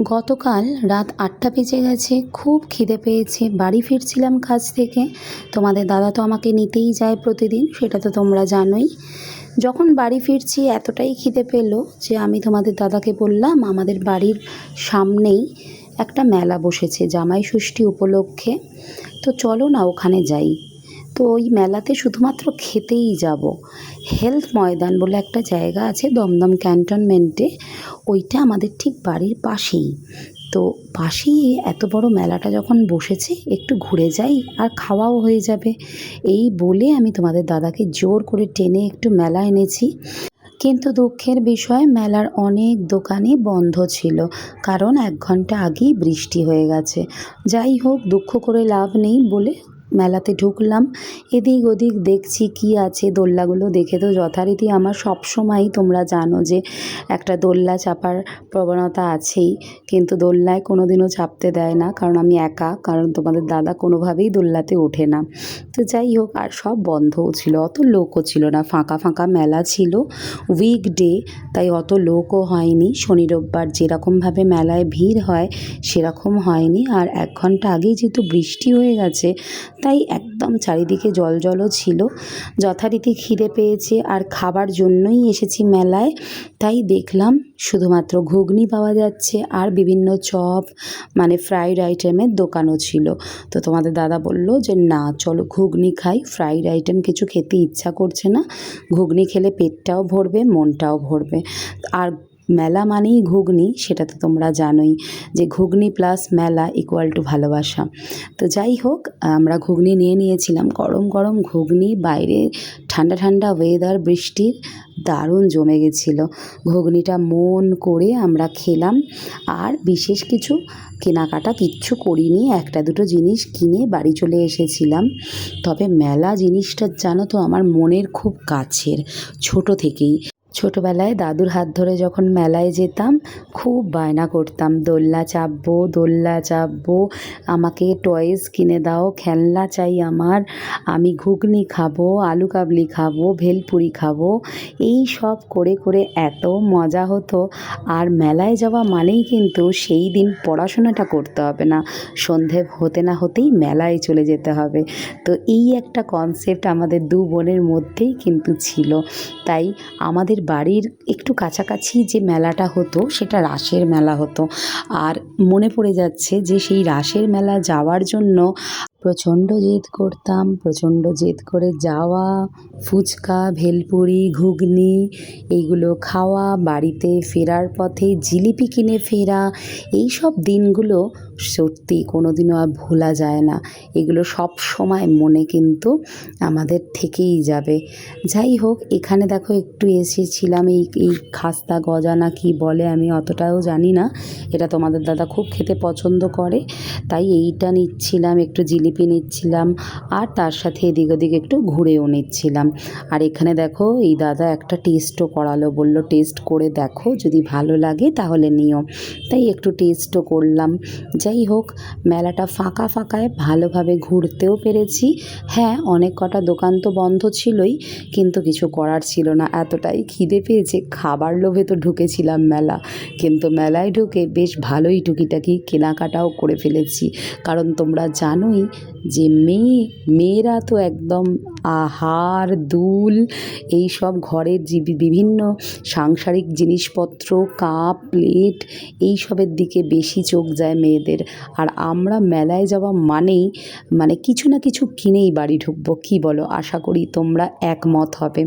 গতকাল রাত ৮টা বেজে গেছে, খুব খিদে পেয়েছে। বাড়ি ফিরছিলাম কাজ থেকে। তোমাদের দাদা তো আমাকে নিতেই যায় প্রতিদিন, সেটা তো তোমরা জানোই। যখন বাড়ি ফিরছি এতটাই খিদে পেলো যে আমি তোমাদের দাদাকে বললাম, আমাদের বাড়ির সামনেই একটা মেলা বসেছে জামাই ষষ্ঠী উপলক্ষে, তো চলো না ওখানে যাই। তো ওই মেলাতে শুধুমাত্র খেতেই যাব। হেলথ ময়দান বলে একটা জায়গা আছে দমদম ক্যান্টনমেন্টে, ওইটা আমাদের ঠিক বাড়ির পাশেই। তো পাশেই এত বড় মেলাটা যখন বসেছে, একটু ঘুরে যাই আর খাওয়াও হয়ে যাবে। এই বলে আমি তোমাদের দাদাকে জোর করে টেনে একটু মেলা এনেছি। কিন্তু দুঃখের বিষয়, মেলার অনেক দোকানই বন্ধ ছিল, কারণ ১ ঘন্টা আগেই বৃষ্টি হয়ে গেছে। যাই হোক, দুঃখ করে লাভ নেই বলে মেলাতে ঢুকলাম। এদিক ওদিক দেখছি কি আছে। দোলনাগুলো দেখে তো যথারীতি আমার সবসময়ই, তোমরা জানো যে একটা দোলনা চাপার প্রবণতা আছেই, কিন্তু দোলনায় কোনো দিনও চাপতে দেয় না, কারণ আমি একা, কারণ তোমাদের দাদা কোনোভাবেই দোলনাতে ওঠে না। তো যাই হোক, আর সব বন্ধও ছিল, অত লোকও ছিল না, ফাঁকা ফাঁকা মেলা ছিল। উইকডে, তাই অত লোকও হয়নি। শনি রোববার যেরকমভাবে মেলায় ভিড় হয় সেরকম হয়নি। আর ১ ঘন্টা আগেই যেহেতু বৃষ্টি হয়ে গেছে, তাই একদম চারিদিকে জলও ছিল। যথারীতি খিদে পেয়েছে আর খাবার জন্যই এসেছি মেলায়, তাই দেখলাম শুধুমাত্র ঘুগনি পাওয়া যাচ্ছে আর বিভিন্ন চপ, মানে ফ্রাইড আইটেমের দোকানও ছিল। তো তোমাদের দাদা বলল যে না চলো ঘুগনি খাই, ফ্রাইড আইটেম কিছু খেতে ইচ্ছা করছে না, ঘুগনি খেলে পেটটাও ভরবে মনটাও ভরবে। আর মেলা মানেই ঘুগনি, সেটা তো তোমরা জানোই যে ঘুগনি প্লাস মেলা ইকুয়াল টু ভালোবাসা। তো যাই হোক, আমরা ঘুগনি নিয়েছিলাম, গরম গরম ঘুগনি, বাইরে ঠান্ডা ঠান্ডা ওয়েদার, বৃষ্টির, দারুণ জমে গেছিলো। ঘুগনিটা মন করে আমরা খেলাম, আর বিশেষ কিছু কেনাকাটা কিচ্ছু করিনি, একটা দুটো জিনিস কিনে বাড়ি চলে এসেছিলাম। তবে মেলা জিনিসটা জানো তো আমার মনের খুব কাছের, ছোট থেকেই। ছোটোবেলায় দাদুর হাত ধরে যখন মেলায় যেতাম, খুব বায়না করতাম দোলনা চাপবো, দোলনা চাপবো, আমাকে টয়েস কিনে দাও, খেলনা চাই আমার, আমি ঘুগনি খাবো, আলু কাবলি খাবো, ভেলপুরি খাবো। এই সব করে করে এত মজা হতো। আর মেলায় যাওয়া মানেই কিন্তু সেই দিন পড়াশোনাটা করতে হবে না, সন্ধে হতে না হতেই মেলায় চলে যেতে হবে। তো এই একটা কনসেপ্ট আমাদের দু বোনের মধ্যেই কিন্তু ছিল। তাই আমাদের বাড়ির একটু কাছাকাছি যে মেলাটা হতো সেটা রাসের মেলা হতো। আর মনে পড়ে যাচ্ছে যে সেই রাসের মেলা যাওয়ার জন্য প্রচণ্ড জেদ করতাম, প্রচণ্ড জেদ করে যাওয়া, ফুচকা, ভেলপুরি, ঘুগনি এইগুলো খাওয়া, বাড়িতে ফেরার পথে জিলিপি কিনে ফেরা। এই সব দিনগুলো সত্যি কোনো দিনও আর ভোলা যায় না। এগুলো সব সময় মনে কিন্তু আমাদের থেকেই যাবে। যাই হোক, এখানে দেখো একটু এসেছিলাম, এই খাস্তা গজা না কি বলে, আমি অতটাও জানি না, এটা তোমাদের দাদা খুব খেতে পছন্দ করে, তাই এইটা নিচ্ছিলাম, একটু জিলিপি নিচ্ছিলাম, আর তার সাথে এদিক ওদিক একটু ঘুরেও নিচ্ছিলাম। আর এখানে দেখো এই দাদা একটা টেস্টও করালো, বলল টেস্ট করে দেখো, যদি ভালো লাগে তাহলে নিও। তাই একটু টেস্টও করলাম। যাই হোক, মেলাটা ফাঁকা ফাঁকায় ভালোভাবে ঘুরতেও পেরেছি। হ্যাঁ, অনেক কটা দোকান তো বন্ধ ছিলই, কিন্তু কিছু করার ছিল না, এতটাই খিদে পেয়েছে, খাবার লোভে তো ঢুকেছিলাম মেলা, কিন্তু মেলায় ঢুকে বেশ ভালোই টুকিটাকি কেনাকাটাও করে ফেলেছি। কারণ তোমরা জানোই যে মেয়েরা তো একদম হার দুল, এইসব ঘরের যে বিভিন্ন সাংসারিক জিনিসপত্র, কাপ প্লেট, এইসবের দিকে বেশি চোখ যায় মেয়েদের। আর আমরা মেলায় যাওয়া মানেই মানে কিছু না কিছু কিনেই বাড়ি ঢুকবো, কি বলো? আশা করি তোমরা একমত হবে।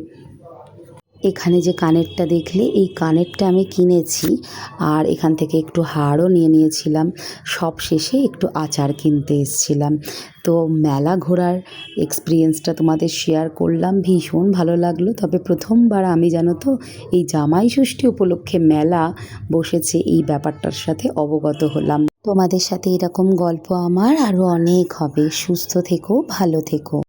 এখানে যে কানেরটা দেখলে, এই কানেরটা আমি কিনেছি, আর এখান থেকে একটু হারও নিয়েছিলাম। সব শেষে একটু আচার কিনতে এসেছিলাম। তো মেলা ঘোরার এক্সপিরিয়েন্সটা তোমাদের শেয়ার করলাম, ভীষণ ভালো লাগলো। তবে প্রথমবার আমি জানো তো এই জামাই ষষ্ঠী উপলক্ষে মেলা বসেছে এই ব্যাপারটার সাথে অবগত হলাম। তোমাদের সাথে এরকম গল্প আমার আরও অনেক হবে। সুস্থ থেকো, ভালো থেকো।